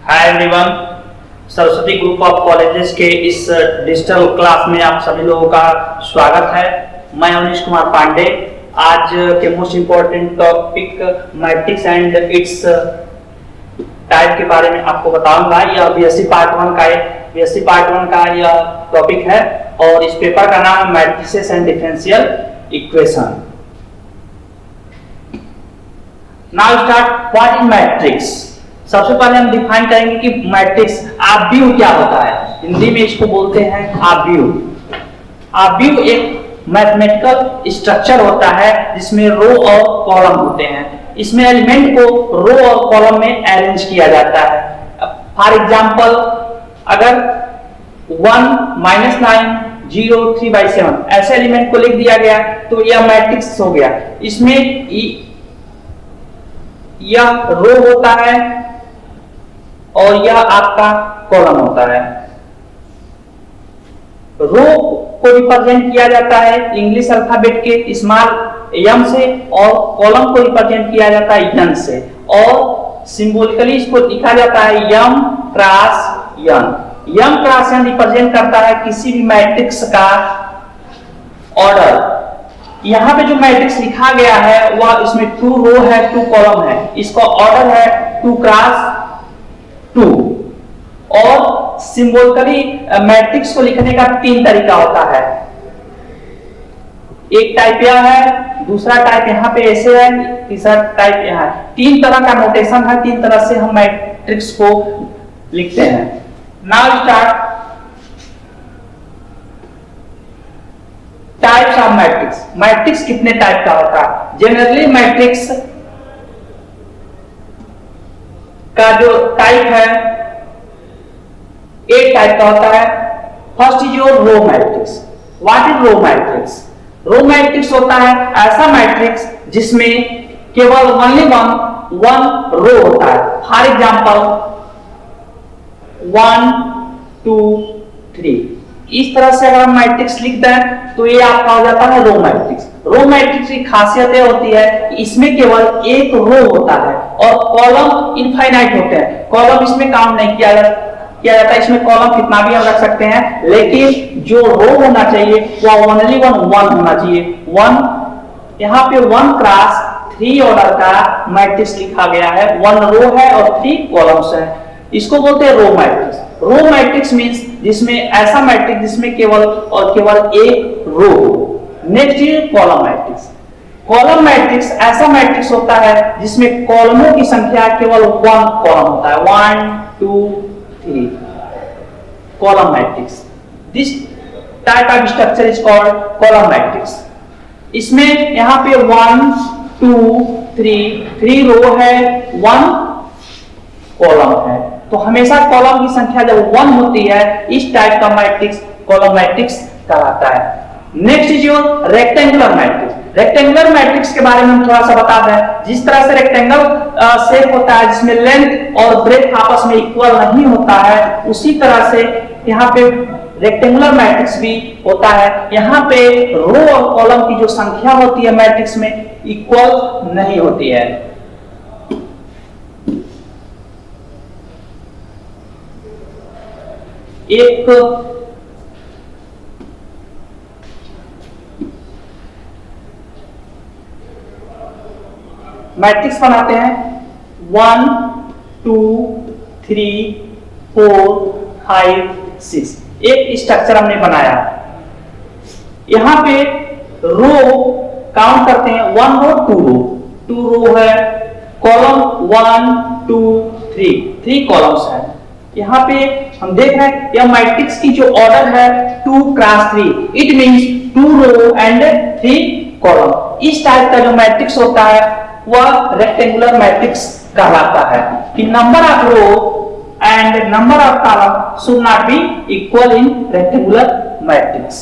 Hi everyone, Saraswati group of colleges के इस digital class में आप सभी लोगों का स्वागत है। मैं अवनीश कुमार पांडे। आज के most important topic matrix and it's type के बारे में आपको बताऊंगा। यह बीएससी पार्ट वन का यह टॉपिक है और इस पेपर का नाम है matrices and differential equation. Now start, what is matrix. सबसे पहले हम डिफाइन करेंगे कि मैट्रिक्स आव्यूह क्या होता है। हिंदी में इसको बोलते हैं आव्यूह। आव्यूह एक मैथमेटिकल स्ट्रक्चर होता है जिसमें रो और कॉलम होते हैं। इसमें एलिमेंट को रो और कॉलम में अरेंज किया जाता है। फॉर एग्जांपल, अगर 1 -9 0 3/7 ऐसे एलिमेंट को लिख दिया गया तो यह मैट्रिक्स हो गया। इसमें यह रो होता है और यह आपका कॉलम होता है। रो को रिप्रेजेंट किया जाता है इंग्लिश अल्फाबेट के स्मॉल एम से और कॉलम को रिप्रेजेंट किया जाता है एन से, और सिंबॉलिकली इसको लिखा जाता है m cross n। m cross n represent करता है किसी भी मैट्रिक्स का ऑर्डर। यहाँ पे जो मैट्रिक्स लिखा गया है वह इसमें 2 रो है 2 कॉलम है। इसका ऑर्डर है 2 क्रॉस 2। और सिंबॉलिकली मैट्रिक्स को लिखने का 3 तरीका होता है। एक टाइप यह है, दूसरा टाइप यहाँ पे ऐसे है, तीसरा टाइप यहाँ है। 3 तरह का नोटेशन है, 3 तरह से हम मैट्रिक्स को लिखते हैं। Now start types of matrix. Matrix कितने टाइप का होता है? जनरली मैट्रिक्स का जो टाइप है एक टाइप का होता है। First is your row matrix. What is row matrix? Row matrix होता है ऐसा मैट्रिक्स जिसमें केवल ओनली वन रो होता है। फॉर एग्जांपल 1 2 3 इस तरह से अगर हम मैट्रिक्स लिख दें तो ये आपका हो जाता है रो मैट्रिक्स। रो मैट्रिक्स की खासियत ये होती है कि इसमें केवल एक रो होता है और कॉलम इनफाइनाइट होते हैं। कॉलम इसमें काउंट नहीं किया जाता है। इसमें कॉलम कितना भी हम रख सकते हैं, लेकिन जो रो होना चाहिए वह ओनली वन होना चाहिए। 1 यहाँ पे 1 क्रॉस 3 ऑर्डर का मैट्रिक्स लिखा गया है। 1 रो है और 3 कॉलम्स है। इसको बोलते हैं row matrix. Row matrix means जिसमें ऐसा मैट्रिक्स जिसमें केवल और केवल एक रो हो। Next is column matrix. Column matrix ऐसा मैट्रिक्स होता है जिसमें कॉलमों की संख्या केवल 1 कॉलम होता है। 1 2 3 column matrix. This type of structure is called column matrix. इसमें यहाँ पे 1 2 3 रो है, 1 कॉलम है। तो हमेशा कॉलम की संख्या जब 1 होती है इस टाइप का मैट्रिक्स कॉलम मैट्रिक्स कहलाता है। Next is your rectangular matrix. Rectangular matrix के बारे में हम थोड़ा सा बता दें। जिस तरह से रेक्टेंगल शेप होता है जिसमें लेंथ और ब्रेथ आपस में इक्वल नहीं होता है, उसी तरह से यहाँ पे रेक्टेंगुलर मैट्रिक्स भी होता है। यहाँ पे रो और कॉलम की जो संख्या होती है मैट्रिक्स में इक्वल नहीं होती है। एक मैट्रिक्स बनाते हैं 1 2 3 4 5 6। एक स्ट्रक्चर हमने बनाया। यहां पे रो काउंट करते हैं 1 रो 2 रो है। कॉलम 1 2 3 कॉलम्स है। यहाँ पे हम देख रहे हैं यह मैट्रिक्स की जो ऑर्डर है 2 cross 3। It means 2 row and 3 column. इस टाइप का जो मैट्रिक्स होता है वह रेक्टेंगुलर मैट्रिक्स कहलाता है कि number of row and number of column should not be equal in rectangular matrix.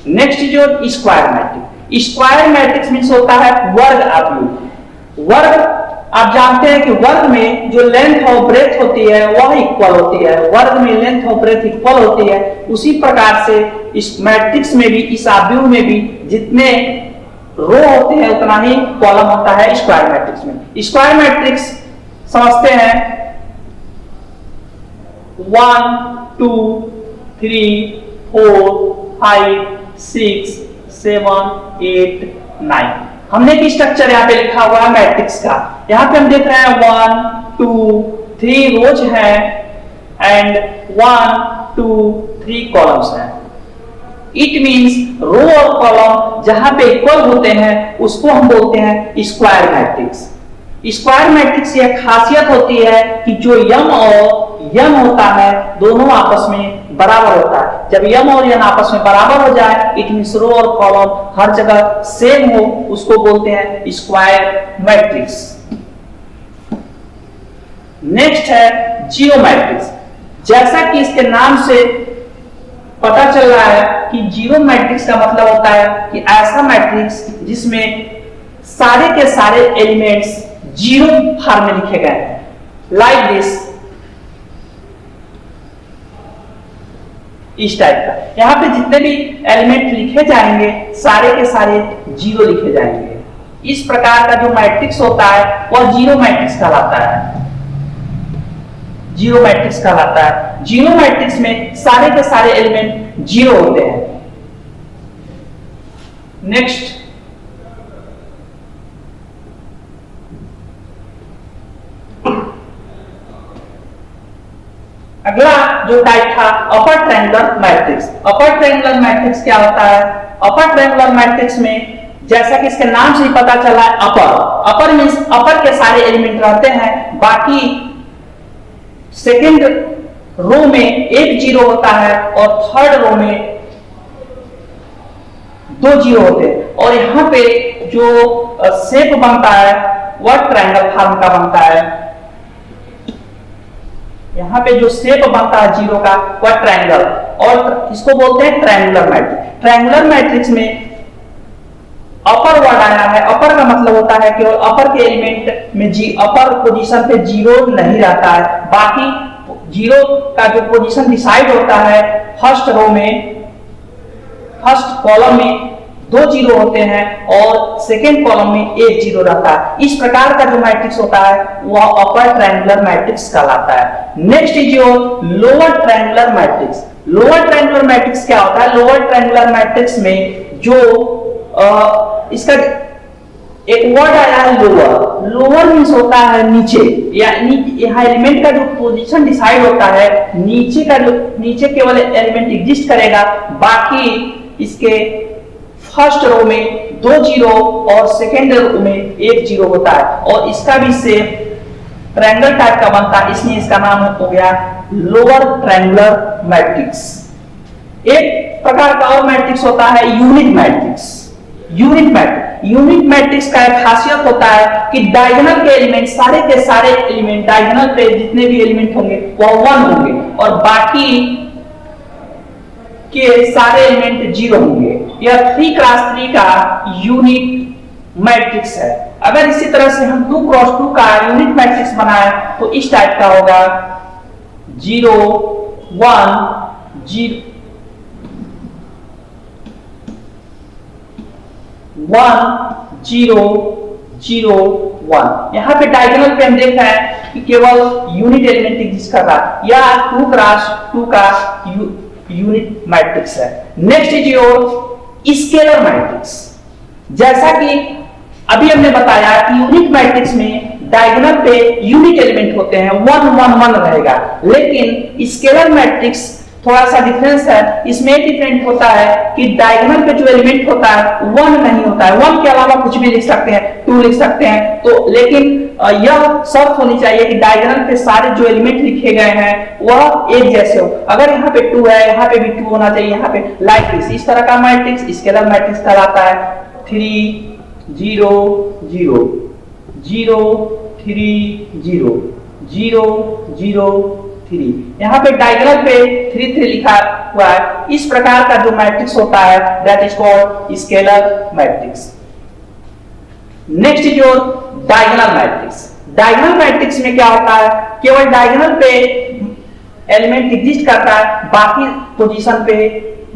Next is your square matrix. Square matrix means होता है वर्ग आव्यूह। वर्ग आप जानते हैं कि वर्ग में जो लेंथ और ब्रेथ होती है वह इक्वल होती है। वर्ग में लेंथ और ब्रेथ इक्वल होती है। उसी प्रकार से इस मैट्रिक्स में भी, इस आव्यूह में भी जितने रो होते हैं उतना ही कॉलम होता है स्क्वायर मैट्रिक्स में। स्क्वायर मैट्रिक्स समझते हैं 1 2 3 4 5 6 7 8 9। हमने एक स्ट्रक्चर यहाँ पे लिखा हुआ है मैट्रिक्स का। यहाँ पे हम देख रहे हैं 1 2 3 रोज है एंड 1 2 3 कॉलम्स हैं। इट मींस रो और कॉलम जहां पे इक्वल होते हैं उसको हम बोलते हैं स्क्वायर मैट्रिक्स। स्क्वायर मैट्रिक्स की खासियत होती है कि जो यम और यन होता है दोनों आपस में बराबर होता है। जब यम और यन आपस में बराबर हो जाए इट मींस रो और कॉलम हर जगह सेम हो, उसको बोलते हैं स्क्वायर मैट्रिक्स। नेक्स्ट है जीरो मैट्रिक्स। जैसा कि इसके नाम से पता चल रहा है कि जीरो मैट्रिक्स का मतलब होता है कि ऐसा मैट्रिक्स जिसमें सारे के सारे एलिमेंट्स जीरो फॉर्म में लिखे गए हैं, लाइक दिस, इस टाइप का। यहां पे जितने भी एलिमेंट लिखे जाएंगे सारे के सारे जीरो लिखे जाएंगे। इस प्रकार का जो मैट्रिक्स होता है वह जीरो मैट्रिक्स कहलाता है। जीरो मैट्रिक्स कहलाता है। जीरो मैट्रिक्स में सारे के सारे एलिमेंट जीरो होते हैं। नेक्स्ट, अगला जो टाइप था upper triangular matrix. Upper triangular matrix क्या होता है? अपर ट्रायंगुलर मैट्रिक्स में जैसा कि इसके नाम से ही पता चला है अपर मींस अपर के सारे एलिमेंट रहते हैं, बाकी सेकेंड रो में एक जीरो होता है और थर्ड रो में दो जीरो होते हैं। और यहाँ पे जो शेप बनता है वह ट्रायंगल फॉर्म का बनता है। यहाँ पे जो शेप बनता है जीरो का वह ट्रायंगल, और इसको बोलते हैं ट्रायंगुलर मैट्रिक्स। ट्रायंगुलर मैट्रिक्स में अपर वर्ड आया है। अपर का मतलब होता है कि अपर के एलिमेंट में अपर पोजीशन पे जीरो नहीं रहता है, बाकी जीरो का जो पोजीशन डिसाइड होता है फर्स्ट रो में, फर्स्ट कॉलम में दो जीरो होते हैं और सेकेंड कॉलम में एक जीरो रहता है। इस प्रकार का जो मैट्रिक्स होता है वह अपर ट्रायंगुलर मैट्रिक्स कहलाता है। Next is your lower triangular matrix. Lower triangular matrix क्या होता है? लोअर ट्रायंगुलर मैट्रिक्स में जो इसका एक वर्ड आया है लोअर। लोअर मींस होता है नीचे, यानी यहाँ एलिमेंट का जो पोजीशन डिसाइड होता है नीचे का, जो नीचे केवल एलिमेंट एग्जिस्ट करेगा, बाकी इसके फर्स्ट रो में दो जीरो और सेकेंड रो में एक जीरो होता है, और इसका भी शेप ट्रायंगल टाइप का बनता है, इसलिए इसका नाम हो गया लोअर ट्रायंगुलर मैट्रिक्स। एक प्रकार का और मैट्रिक्स होता है यूनिट मैट्रिक्स। यूनिट मैट्रिक्स का एक खासियत होता है कि डायगोनल के एलिमेंट, सारे के सारे एलिमेंट डायगोनल पे जितने भी एलिमेंट होंगे वह वन होंगे और बाकी के सारे एलिमेंट जीरो होंगे। यह 3x3 का यूनिट मैट्रिक्स है। अगर इसी तरह से हम 2x2 का यूनिट मैट्रिक्स बनाए तो इस टाइप का होगा 0 1 0 1 0 0 1। यहाँ पे डायगोनल पे हम देख रहे हैं कि केवल यूनिट एलिमेंट एग्जिस्ट कर रहा है। यह 2x2 का यूनिट मैट्रिक्स है। Next is your scalar matrix. जैसा कि अभी हमने बताया कि यूनिट मैट्रिक्स में डायगोनल पे यूनिट एलिमेंट होते हैं, 1 1 1 रहेगा, लेकिन स्केलर मैट्रिक्स थोड़ा सा डिफरेंस है। इसमें डिफरेंट होता है कि डायगोनल पे जो एलिमेंट होता है 1 नहीं होता है, 1 के अलावा कुछ भी लिख सकते हैं, 2 लिख सकते हैं, तो लेकिन यह शर्त होनी चाहिए कि डायगोनल पे सारे जो एलिमेंट लिखे गए हैं वह एक जैसे हो। अगर यहाँ पे 2 है, यहाँ पे भी 2 होना चाहिए, यहाँ पे लाइक दिस। इस तरह का मैट्रिक्स स्केलर मैट्रिक्स कहलाता है। 3 0 0 0 3 0 0 0 3। यहाँ पे डायगोनल पे 3 3 लिखा हुआ है। इस प्रकार का जो मैट्रिक्स होता है that is called scalar matrix. Next is your diagonal matrix. Diagonal matrix में क्या होता है? केवल डायगोनल पे एलिमेंट एग्जिस्ट करता है, बाकी पोजीशन पे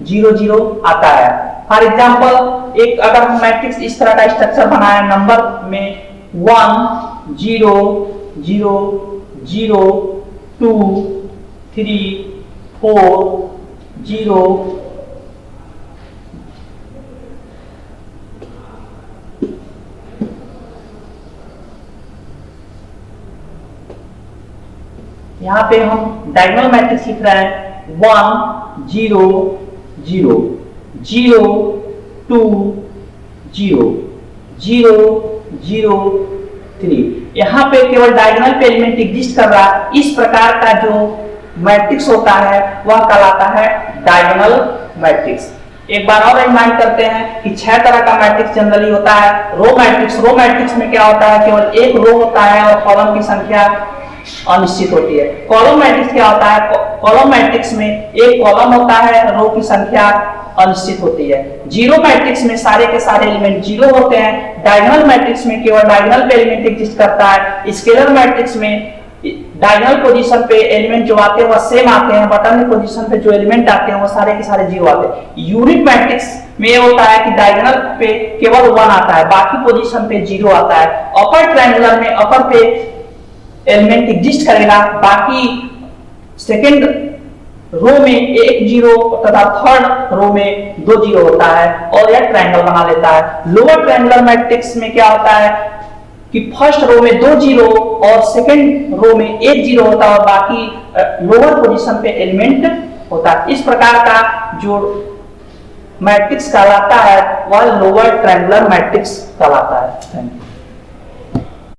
0 0 आता है। फॉर एग्जांपल एक अगर हम मैट्रिक्स इस तरह का स्ट्रक्चर बनाए नंबर में 1 0 0 0 2 3 4 0 यहां पे हम डायगोनल मैट्रिक्स लिख रहे हैं 1 0 0 0 2 0 0 0 3। यहां पे केवल डायगोनल पे एलिमेंट एग्जिस्ट कर रहा है। इस प्रकार का जो मैट्रिक्स होता है वह कहलाता है डायगोनल मैट्रिक्स। एक बार और रिमाइंड करते हैं कि 6 तरह का मैट्रिक्स जनरली होता है। रो मैट्रिक्स में क्या होता है, केवल एक रो होता है और कॉलम की संख्या अनिश्चित होती है। कॉलम मैट्रिक्स क्या होता है, कॉलम मैट्रिक्स में एक कॉलम होता है, रो की संख्या अनिश्चित होती है। जीरो मैट्रिक्स में सारे के सारे एलिमेंट जीरो होते हैं। डायगोनल मैट्रिक्स में केवल डायगोनल पे एलिमेंट एग्जिस्ट करता है। स्केलर मैट्रिक्स में डायगोनल पोजीशन पे एलिमेंट जो आते हैं वह सेम आते हैं, बटन पोजीशन पे जो एलिमेंट आते हैं वो सारे के सारे जीरो आते हैं। यूनिट मैट्रिक्स में ये होता है कि डायगोनल पे केवल 1 आता है, बाकी पोजीशन पे जीरो आता है। अपर ट्रायंगुलर में अपर पे एलिमेंट एग्जिस्ट करेगा, बाकी सेकेंड रो में एक जीरो तथा थर्ड रो में 2 जीरो होता है और यह ट्रायंगल बना लेता है। लोअर ट्रायंगुलर मैट्रिक्स में क्या होता है कि फर्स्ट रो में 2 जीरो और सेकेंड रो में 1 जीरो होता है और बाकी लोअर पोजीशन पे एलिमेंट होता है। इस प्रकार का जो मैट्रिक्स कहलाता है वह लोअर ट्रायंगुलर मैट्रिक्स कहलाता है। Thank you.